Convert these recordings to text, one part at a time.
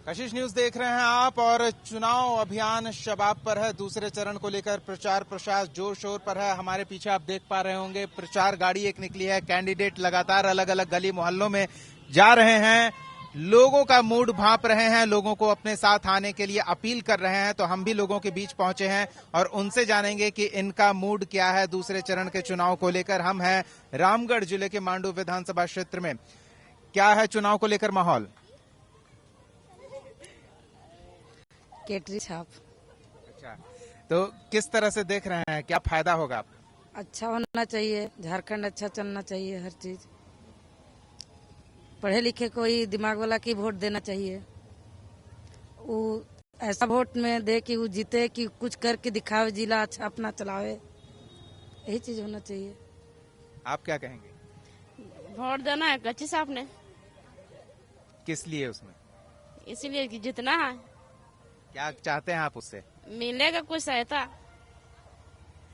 कशिश news देख रहे हैं आप और चुनाव अभियान शबाब पर है। दूसरे चरण को लेकर प्रचार प्रसार जोर शोर पर है। हमारे पीछे आप देख पा रहे होंगे प्रचार गाड़ी एक निकली है। कैंडिडेट लगातार अलग अलग गली मोहल्लों में जा रहे हैं, लोगों का मूड भांप रहे हैं, लोगों को अपने साथ आने के लिए अपील कर रहे हैं। तो हम भी लोगों के बीच पहुंचे हैं और उनसे जानेंगे कि इनका मूड क्या है दूसरे चरण के चुनाव को लेकर। हम हैं रामगढ़ जिले के मांडू विधानसभा क्षेत्र में। क्या है चुनाव को लेकर माहौल? केटरी छाप। अच्छा, तो किस तरह से देख रहे हैं, क्या फायदा होगा? अच्छा होना चाहिए, झारखंड अच्छा चलना चाहिए, हर चीज पढ़े लिखे कोई दिमाग वाला की वोट देना चाहिए। वो ऐसा वोट में दे कि वो जीते, कि कुछ करके दिखावे, जिला अच्छा अपना चलावे, यही चीज होना चाहिए। आप क्या कहेंगे? वोट देना है कच्ची साहब ने। किस लिए उसमें? इसीलिए कि जितना है। क्या चाहते हैं आप उससे? मिलेगा कुछ सहायता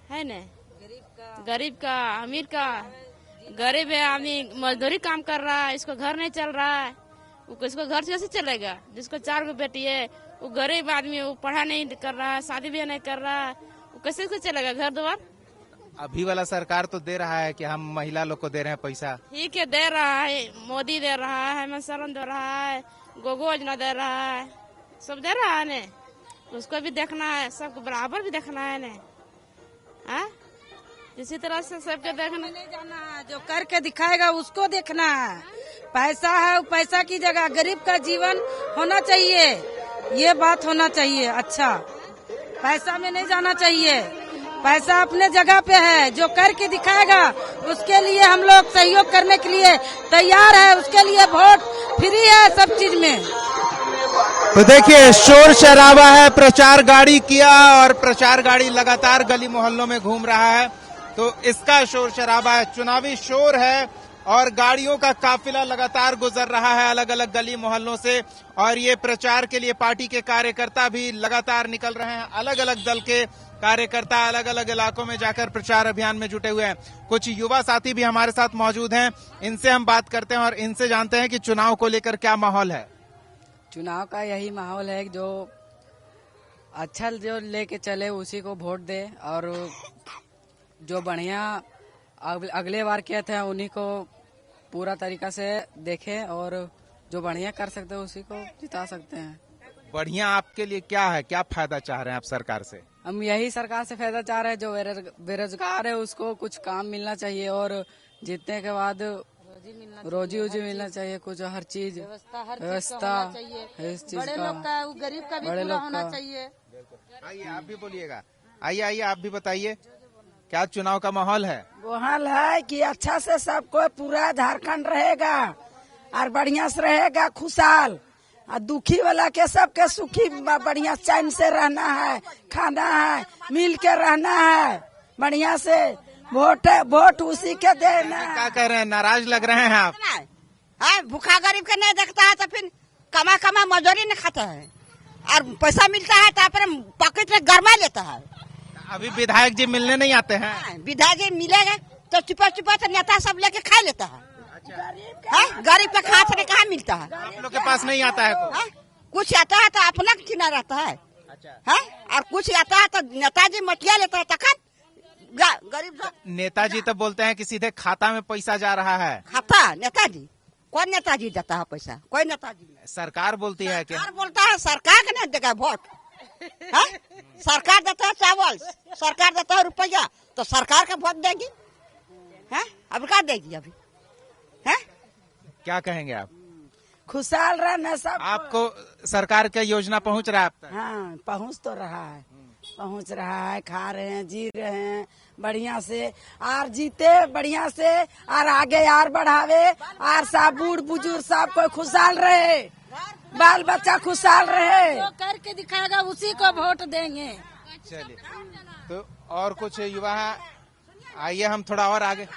है न, गरीब का अमीर का। गरीब है आदमी मजदूरी काम कर रहा है, इसको घर नहीं चल रहा है, इसको घर कैसे चलेगा? जिसको 4 गो बेटी है, वो गरीब आदमी, वो पढ़ा नहीं कर रहा है, शादी भी नहीं कर रहा है, वो कैसे चलेगा घर द्वार? अभी वाला सरकार तो दे रहा है कि हम महिला लोग को दे रहे हैं पैसा। ठीक है, दे रहा है, मोदी दे रहा है, हेमंत सोरेन दे रहा है, गोगो योजना दे रहा है, सब दे रहा है ने। उसको भी देखना है, सबको बराबर भी देखना है ने। इसी तरह से सबके देखना नहीं जाना है, जो करके दिखाएगा उसको देखना है। पैसा है, पैसा की जगह गरीब का जीवन होना चाहिए, ये बात होना चाहिए। अच्छा, पैसा में नहीं जाना चाहिए, पैसा अपने जगह पे है। जो करके दिखाएगा उसके लिए हम लोग सहयोग करने के लिए तैयार है, उसके लिए वोट फ्री है सब चीज में। तो देखिए शोर शराबा है, प्रचार गाड़ी किया और प्रचार गाड़ी लगातार गली मोहल्लों में घूम रहा है, तो इसका शोर शराबा है, चुनावी शोर है और गाड़ियों का काफिला लगातार गुजर रहा है अलग अलग गली मोहल्लों से। और ये प्रचार के लिए पार्टी के कार्यकर्ता भी लगातार निकल रहे हैं, अलग अलग दल के कार्यकर्ता अलग अलग इलाकों में जाकर प्रचार अभियान में जुटे हुए हैं। कुछ युवा साथी भी हमारे साथ मौजूद हैं, इनसे हम बात करते हैं और इनसे जानते हैं कि चुनाव को लेकर क्या माहौल है। चुनाव का यही माहौल है, जो अच्छा जो लेके चले उसी को वोट दे, और जो बढ़िया अगले बार किए थे उन्हीं को पूरा तरीका से देखे, और जो बढ़िया कर सकते हैं उसी को जिता सकते हैं। बढ़िया आपके लिए क्या है, क्या फायदा चाह रहे हैं आप सरकार से? हम यही सरकार से फायदा चाह रहे हैं, जो बेरोजगार है उसको कुछ काम मिलना चाहिए, और जीतने के बाद रोजी उजी मिलना चाहिए, कुछ हर चीज व्यवस्था इस चीज बड़े लोग का, गरीब का भी पूरा होना चाहिए। आइए आप भी बोलिएगा, आइए आप भी बताइए क्या चुनाव का माहौल है? माहौल है कि अच्छा से सबको पूरा झारखंड रहेगा और बढ़िया से रहेगा, खुशहाल, और दुखी वाला के सबके सुखी बढ़िया चैन से रहना है, खाना है, मिल के रहना है, बढ़िया से वोट उसी के देना है। क्या कह रहे हैं, नाराज लग रहे हैं आप? भूखा गरीब के नहीं देखता है तो फिर कमा मजदूरी नहीं खाता है, और पैसा मिलता है तो अपने पॉकेट में गरमा लेता है। अभी विधायक जी मिलने नहीं आते हैं? विधायक जी मिलेगा तो चुपा तो नेता सब लेके खा लेता है। गरीब का खास में कहाँ मिलता है? आप लोग के पास नहीं आता है? कुछ आता है तो अपना चिन्ह रहता है, और कुछ आता है तो नेताजी मटिया लेता है, तखन गरीब। नेताजी तो बोलते हैं कि सीधे खाता में पैसा जा रहा है। खाता नेताजी? कौन नेताजी देता है पैसा? कोई नेताजी नहीं। सरकार बोलती है कि सरकार बोलता है, सरकार के नहीं देगा वोट। सरकार देता है चावल, सरकार देता है रुपया, तो सरकार का वोट देगी? अब क्या देगी अभी? क्या कहेंगे आप? खुशहाल रहना सब। आपको सरकार का योजना पहुंच रहा है आप तक? हाँ, पहुंच तो रहा है, पहुंच रहा है, खा रहे हैं, जी रहे हैं बढ़िया से, और जीते बढ़िया से, और आगे यार बढ़ावे, और सब बूढ़ बुजुर्ग सब कोई खुशहाल रहे, बाल बच्चा खुशहाल रहे। जो करके दिखाएगा उसी को वोट देंगे। चलिए, तो और कुछ युवा हैं, आइए हम थोड़ा और आगे।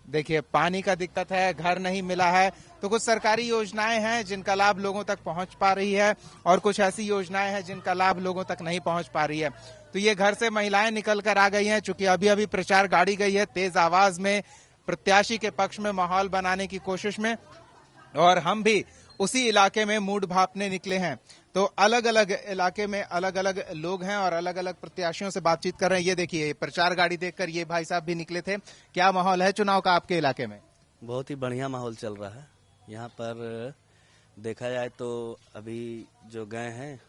देखिए पानी का दिक्कत है, घर नहीं मिला है, तो कुछ सरकारी योजनाएं हैं जिनका लाभ लोगों तक पहुंच पा रही है, और कुछ ऐसी योजनाएं हैं जिनका लाभ लोगों तक नहीं पहुंच पा रही है। तो ये घर से महिलाएं निकल कर आ गई हैं, चूंकि अभी अभी प्रचार गाड़ी गई है, तेज आवाज में प्रत्याशी के पक्ष में माहौल बनाने की कोशिश में, और हम भी उसी इलाके में मूड भापने निकले हैं। तो अलग अलग इलाके में अलग अलग लोग हैं और अलग अलग प्रत्याशियों से बातचीत कर रहे हैं। ये देखिए, प्रचार गाड़ी देखकर ये भाई साहब भी निकले थे। क्या माहौल है चुनाव का आपके इलाके में? बहुत ही बढ़िया माहौल चल रहा है। यहाँ पर देखा जाए तो अभी जो गए हैं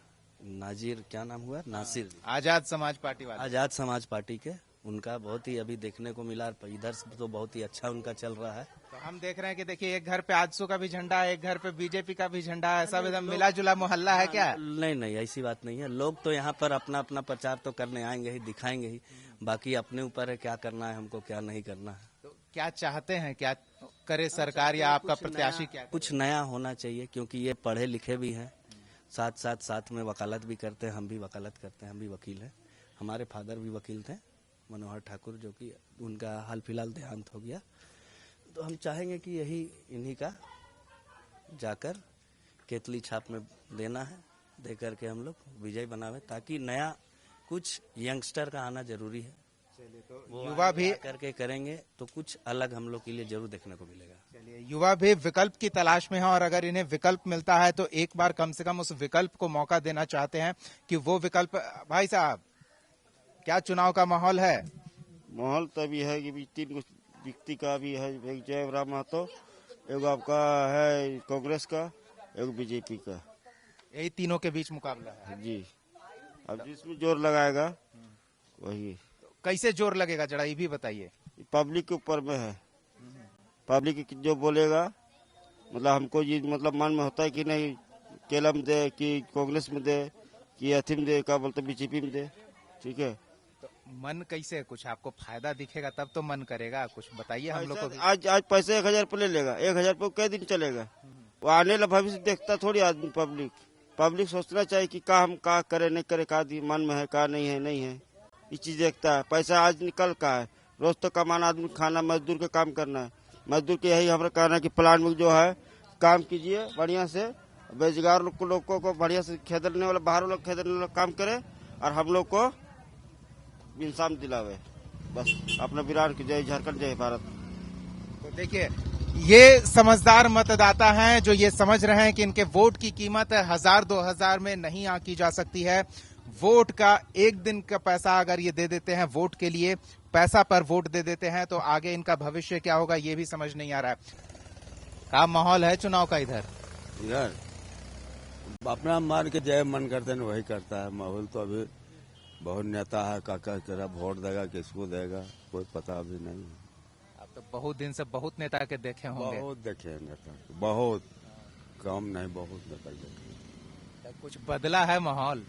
नाजिर, क्या नाम हुआ, नासिर, आजाद समाज पार्टी वाले, आजाद समाज पार्टी के, उनका बहुत ही अभी देखने को मिला। इधर तो बहुत ही अच्छा उनका चल रहा है। तो हम देख रहे हैं कि देखिए, एक घर पे आजसू का भी झंडा है, एक घर पे बीजेपी का भी झंडा है। सब एकदम मिला जुला मोहल्ला है क्या? नहीं, ऐसी बात नहीं है। लोग तो यहाँ पर अपना अपना प्रचार तो करने आएंगे ही, दिखाएंगे ही। बाकी अपने ऊपर है क्या करना है हमको, क्या नहीं करना है। तो क्या चाहते हैं, क्या करे सरकार या आपका प्रत्याशी? क्या कुछ नया होना चाहिए, क्योंकि ये पढ़े लिखे भी हैं, साथ में वकालत भी करते हैं। हम भी वकालत करते हैं, हम भी वकील हैं। हमारे फादर भी वकील थे, मनोहर ठाकुर, जो कि उनका हाल फिलहाल देहांत हो गया। तो हम चाहेंगे कि यही इन्हीं का जाकर केतली छाप में देना है, दे करके हम लोग विजय बनावे, ताकि नया कुछ यंगस्टर का आना जरूरी है। तो युवा भी करके करेंगे तो कुछ अलग हम लोग के लिए जरूर देखने को मिलेगा। चलिए, युवा भी विकल्प की तलाश में है और अगर इन्हें विकल्प मिलता है तो एक बार कम से कम उस विकल्प को मौका देना चाहते हैं कि वो विकल्प। भाई साहब, क्या चुनाव का माहौल है? माहौल तभी है कि तीन व्यक्ति का भी है, एक जयराम महतो, एक आपका है कांग्रेस का, एक बीजेपी का। यही तीनों के बीच मुकाबला है जी। अब जिसमें जोर लगाएगा वही। कैसे जोर लगेगा, जरा ये भी बताइए। पब्लिक के ऊपर में है। पब्लिक जो बोलेगा, मतलब हमको ये मतलब मन में होता है कि नहीं केला में दे, कि कांग्रेस में दे, कि अथी में दे, क्या बोलते बीजेपी में दे। ठीक है, तो मन कैसे, कुछ आपको फायदा दिखेगा तब तो मन करेगा, कुछ बताइए हम लोग को भी। आज पैसे 1000 रुपये ले लेगा, 1000 रुपये कै दिन चलेगा? वो आने वाला भविष्य देखता थोड़ी आदमी। पब्लिक सोचना चाहिए कि का हम का करे नहीं करे, का मन में है का नहीं है, ये चीज देखता है। पैसा आज निकल का है, रोज तो कमाना आदमी, खाना मजदूर के काम करना है। मजदूर के यही हमारा कहना है कि प्लान में जो है काम कीजिए बढ़िया से, बेरोजगार लोगों को बढ़िया से खेदने वाला, बाहर लोग खेदने वाला काम करे और हम लोग को इंसाफ दिलावे। बस अपना विराट की जय, झारखंड जय भारत। तो देखिए, ये समझदार मतदाता हैं जो ये समझ रहे हैं कि इनके वोट की कीमत 1000-2000 में नहीं आंकी जा सकती है। वोट का एक दिन का पैसा अगर ये दे देते हैं, वोट के लिए पैसा पर वोट दे देते हैं, तो आगे इनका भविष्य क्या होगा ये भी समझ नहीं आ रहा है। क्या माहौल है चुनाव का इधर? अपना मार के जय मन करते हैं वही करता है। माहौल तो अभी बहुत नेता है, काका तेरा वोट देगा, किसको देगा कोई पता अभी नहीं। आप तो बहुत दिन से बहुत नेता के देखे होंगे। बहुत देखे नेता, बहुत कम नहीं, बहुत नेता देखे। कुछ बदला है माहौल?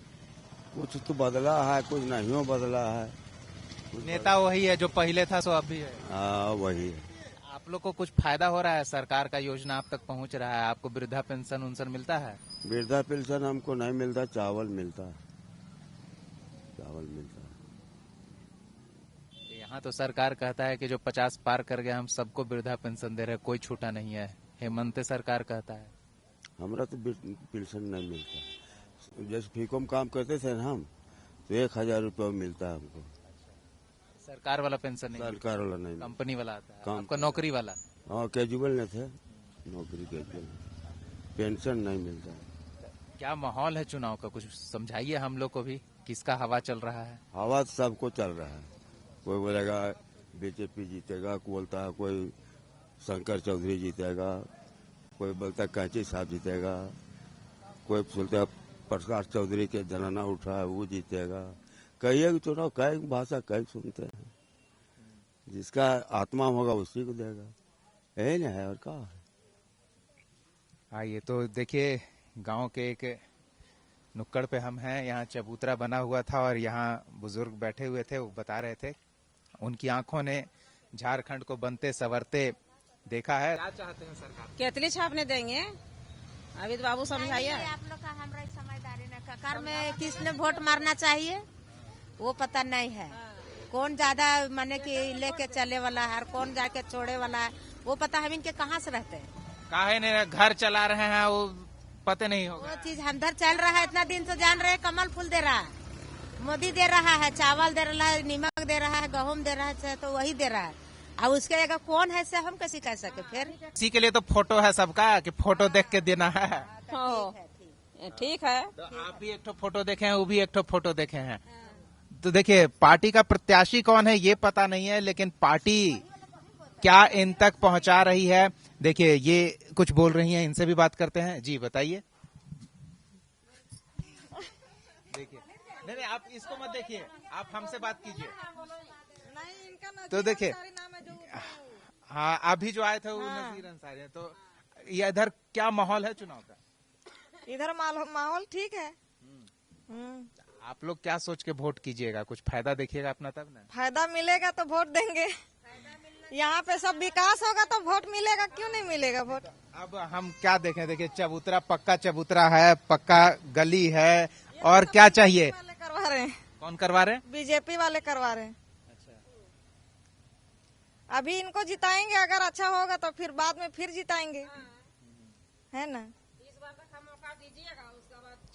कुछ तो बदला है, कुछ नहीं बदला है। नेता वही है जो पहले था सो अभी है। हाँ वही है। आप लोग को कुछ फायदा हो रहा है? सरकार का योजना आप तक पहुंच रहा है? आपको वृद्धा पेंशन उनसन मिलता है? वृद्धा पेंशन हमको नहीं मिलता, चावल मिलता है, चावल मिलता है। यहाँ तो सरकार कहता है कि जो 50 पार कर गया हम सबको वृद्धा पेंशन दे रहे, कोई छूटा नहीं है। हेमंत सरकार कहता है। हमरा तो पेंशन नहीं मिलता। जैसे फीको में काम करते थे ना हम, तो 1000 रुपया मिलता है हमको। सरकार वाला पेंशन नहीं? सरकार वाला नहीं, कंपनी वाला आता है। आपका नौकरी वाला? हाँ, कैजुअल नहीं थे, नौकरी कैजुअल, पेंशन नहीं मिलता। क्या माहौल है चुनाव का, कुछ समझाइए हम लोग को भी, किसका हवा चल रहा है? हवा सबको चल रहा है। कोई बोलेगा बीजेपी जीतेगा, कोई बोलता है कोई शंकर चौधरी जीतेगा, कोई बोलता है कैंची साहब जीतेगा, कोई बोलता है प्रकाश चौधरी के जनाना उठा है वो जीतेगा। कई चुनाव कई भाषा कई सुनते हैं, जिसका आत्मा होगा उसी को देगा, यही नहीं है और क्या है। हाँ, ये तो देखिए गांव के एक नुक्कड़ पे हम हैं। यहाँ चबूतरा बना हुआ था और यहाँ बुजुर्ग बैठे हुए थे, वो बता रहे थे उनकी आंखों ने झारखंड को बनते संवरते देखा है। क्या चाहते हैं सरकार? केतली छापने देंगे। अभी तो बाबू समझाइए। आप लोग का हमारा समझदारी न ककर में किसने वोट मारना चाहिए वो पता नहीं है। कौन ज्यादा माने कि लेके चले वाला है और कौन जाके छोड़े वाला है वो पता है। इनके कहाँ से रहते हैं? काहे ने घर चला रहे हैं वो पता नहीं होगा। वो चीज अंदर चल रहा है, इतना दिन से जान रहे हैं। कमल फूल दे रहा है, मोदी दे रहा है, चावल दे रहा है, नमक दे रहा है, गेहूं दे रहा है, तो वही दे रहा है। अब उसके जगह कौन है से हम कैसे कह सके फिर। इसी के लिए तो फोटो है सबका कि फोटो देख के देना है। ठीक है। तो आप भी एक ठो फोटो देखे हैं, वो भी एक ठो फोटो देखे हैं। तो देखिए पार्टी का प्रत्याशी कौन है ये पता नहीं है, लेकिन पार्टी क्या इन तक पहुंचा रही है। देखिए ये कुछ बोल रही हैं, इनसे भी बात करते हैं। जी बताइए। देखिए नहीं आप इसको मत देखिए, आप हमसे बात कीजिए। तो देखिए हाँ अभी जो आए थे वो नजीर अंसारी है। तो ये इधर क्या माहौल है चुनाव का? इधर माहौल ठीक है। आप लोग क्या सोच के वोट कीजिएगा? कुछ फायदा देखिएगा अपना तब ना। फायदा मिलेगा तो वोट देंगे। यहाँ पे सब विकास होगा तो वोट मिलेगा, क्यों नहीं मिलेगा वोट। अब हम क्या देखें? देखिए चबूतरा पक्का चबूतरा है, पक्का गली है, और क्या चाहिए? वाले करवा रहे हैं। कौन करवा रहे हैं? बीजेपी वाले करवा रहे हैं। अभी इनको जिताएंगे, अगर अच्छा होगा तो फिर बाद में फिर जिताएंगे, है ना।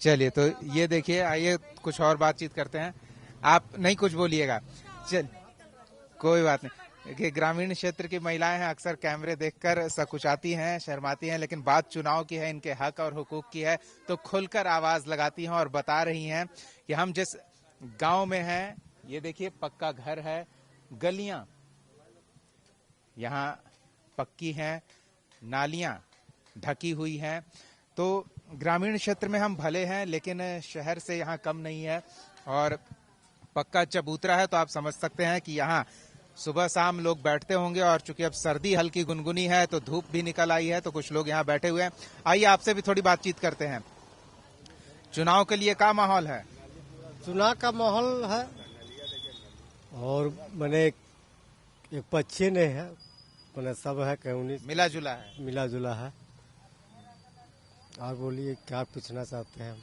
चलिए तो ये देखिए, आइए कुछ और बातचीत करते हैं। आप नहीं कुछ बोलिएगा, चल कोई बात नहीं। देखिए ग्रामीण क्षेत्र की महिलाएं हैं, अक्सर कैमरे देखकर सकुचाती हैं, शर्माती हैं, लेकिन बात चुनाव की है, इनके हक और हुकूक की है, तो खुलकर आवाज लगाती हैं और बता रही हैं कि हम जिस गांव में हैं, ये देखिए पक्का घर है, गलियां यहाँ पक्की हैं, नालियां ढकी हुई हैं। तो ग्रामीण क्षेत्र में हम भले हैं, लेकिन शहर से यहाँ कम नहीं है, और पक्का चबूतरा है, तो आप समझ सकते हैं कि यहाँ सुबह शाम लोग बैठते होंगे। और चूंकि अब सर्दी हल्की गुनगुनी है तो धूप भी निकल आई है, तो कुछ लोग यहाँ बैठे हुए हैं। आइए आपसे भी थोड़ी बातचीत करते हैं। चुनाव के लिए क्या माहौल है? चुनाव का माहौल है, और मैंने एक पक्षी नहीं है, मैंने सब है, कहीं मिला जुला है। मिला जुला है। और बोलिए क्या पूछना चाहते हैं?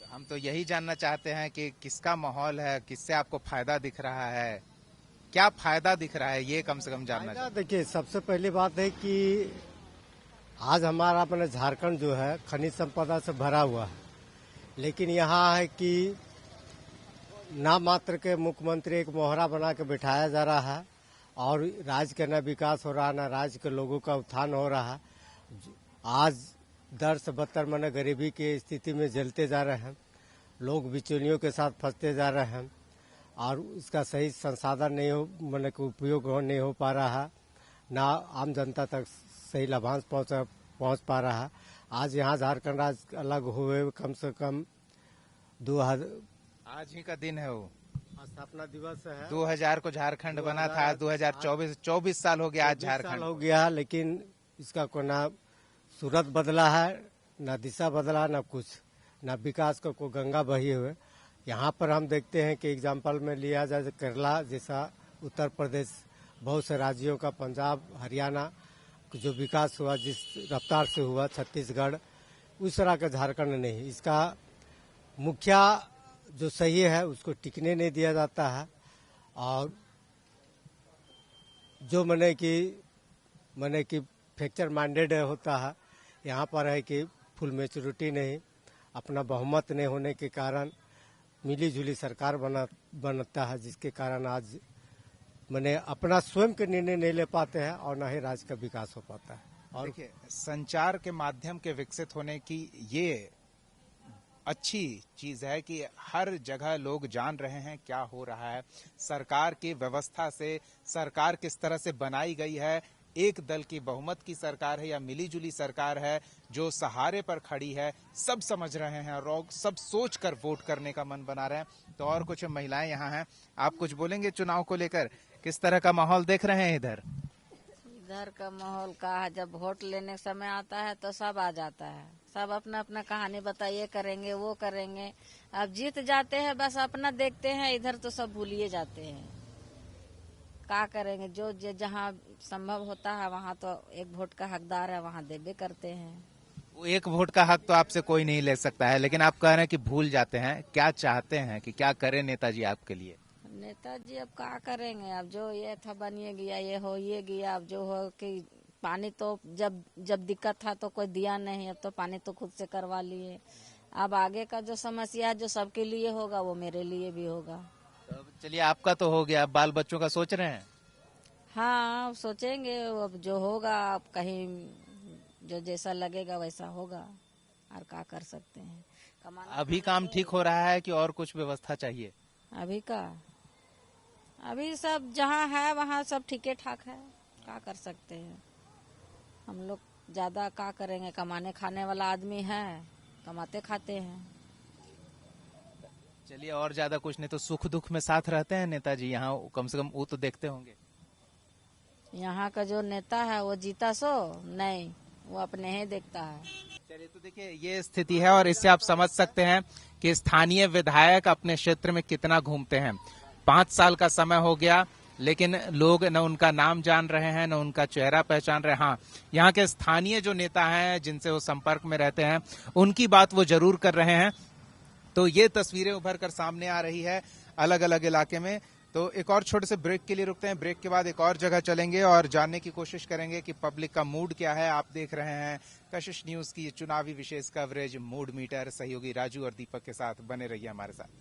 हम तो यही जानना चाहते हैं कि किसका माहौल है, किससे आपको फायदा दिख रहा है, क्या फायदा दिख रहा है, ये कम से कम जानना चाहते हैं। देखिए सबसे पहली बात है कि आज हमारा अपने झारखंड जो है खनिज संपदा से भरा हुआ है, लेकिन यहाँ है कि नाम मात्र के मुख्यमंत्री एक मोहरा बना के बिठाया जा रहा है, और राज्य का न विकास हो रहा है, न राज्य के लोगों का उत्थान हो रहा है। आज दर से बदतर मैंने गरीबी की स्थिति में जलते जा रहे हैं, लोग बिचौलियों के साथ फंसते जा रहे हैं, और उसका सही संसाधन नहीं हो, मैंने उपयोग नहीं हो पा रहा है, ना आम जनता तक सही लाभांश पहुंच पा रहा है। आज यहाँ झारखंड राज्य अलग हुए कम से कम आज ही का दिन है, वो स्थापना दिवस है। 2000 को झारखंड बना था, 2024 साल हो गया आज झारखंड हो गया, लेकिन इसका कोई ना सूरत बदला है, ना दिशा बदला, ना कुछ, ना विकास का कोई गंगा बही हुए। यहाँ पर हम देखते हैं कि एग्जाम्पल में लिया जाए केरला जैसा, उत्तर प्रदेश, बहुत से राज्यों का, पंजाब, हरियाणा जो विकास हुआ जिस रफ्तार से हुआ, छत्तीसगढ़, उस तरह का झारखंड नहीं। इसका मुखिया जो सही है उसको टिकने नहीं दिया जाता है, और जो मैंने कि फ्रैक्चर माइंडेड होता है, यहाँ पर है कि फुल मैच्योरिटी नहीं, अपना बहुमत नहीं होने के कारण मिली जुली सरकार बनता है, जिसके कारण आज मैंने अपना स्वयं के निर्णय नहीं ले पाते हैं, और न ही राज्य का विकास हो पाता है। और देखिए संचार के माध्यम के विकसित होने की ये अच्छी चीज है कि हर जगह लोग जान रहे हैं क्या हो रहा है, सरकार की व्यवस्था से, सरकार किस तरह से बनाई गई है, एक दल की बहुमत की सरकार है या मिली जुली सरकार है जो सहारे पर खड़ी है, सब समझ रहे हैं और सब सोच कर वोट करने का मन बना रहे हैं। तो और कुछ महिलाएं यहाँ हैं, आप कुछ बोलेंगे चुनाव को लेकर? किस तरह का माहौल देख रहे हैं इधर? इधर का माहौल का है, जब वोट लेने का समय आता है तो सब आ जाता है, सब अपना अपना कहानी बताइए, करेंगे वो करेंगे। अब जीत जाते हैं, बस अपना देखते हैं, इधर तो सब भूलिए जाते हैं। क्या करेंगे, जो जहाँ संभव होता है वहाँ तो एक वोट का हकदार है, वहाँ देवे करते हैं। वो एक वोट का हक तो आपसे कोई नहीं ले सकता है, लेकिन आप कह रहे हैं कि भूल जाते हैं। क्या चाहते हैं कि क्या करें नेताजी आपके लिए? नेताजी अब क्या करेंगे, अब जो ये था बनिए गया, ये हो ये गया। अब जो हो कि पानी तो जब दिक्कत था तो कोई दिया नहीं, अब तो पानी तो खुद से करवा लिए। अब आगे का जो समस्या है जो सबके लिए होगा वो मेरे लिए भी होगा। चलिए आपका तो हो गया, बाल बच्चों का सोच रहे हैं? हाँ, अब सोचेंगे, अब जो होगा, अब कहीं जो जैसा लगेगा वैसा होगा, और क्या कर सकते हैं। कमाना अभी काम ठीक हो रहा है कि और कुछ व्यवस्था चाहिए? अभी सब जहाँ है वहाँ सब ठीके ठाक है, क्या कर सकते हैं। हम लोग ज्यादा क्या करेंगे, कमाने खाने वाला आदमी है, कमाते खाते हैं। चलिए, और ज्यादा कुछ नहीं तो सुख दुख में साथ रहते हैं नेताजी यहाँ, कम से कम वो तो देखते होंगे। यहाँ का जो नेता है वो जीता सो नहीं, वो अपने ही देखता है। चलिए, तो देखिए ये स्थिति है और इससे आप समझ सकते हैं कि स्थानीय विधायक अपने क्षेत्र में कितना घूमते हैं। 5 साल का समय हो गया, लेकिन लोग न उनका नाम जान रहे हैं, न उनका चेहरा पहचान रहे हैं। हाँ, यहाँ के स्थानीय जो नेता हैं जिनसे वो संपर्क में रहते हैं, उनकी बात वो जरूर कर रहे हैं। तो ये तस्वीरें उभर कर सामने आ रही है अलग अलग इलाके में। तो एक और छोटे से ब्रेक के लिए रुकते हैं, ब्रेक के बाद एक और जगह चलेंगे और जानने की कोशिश करेंगे कि पब्लिक का मूड क्या है। आप देख रहे हैं कशिश न्यूज की चुनावी विशेष कवरेज मूड मीटर। सहयोगी राजू और दीपक के साथ बने रहिए हमारे साथ।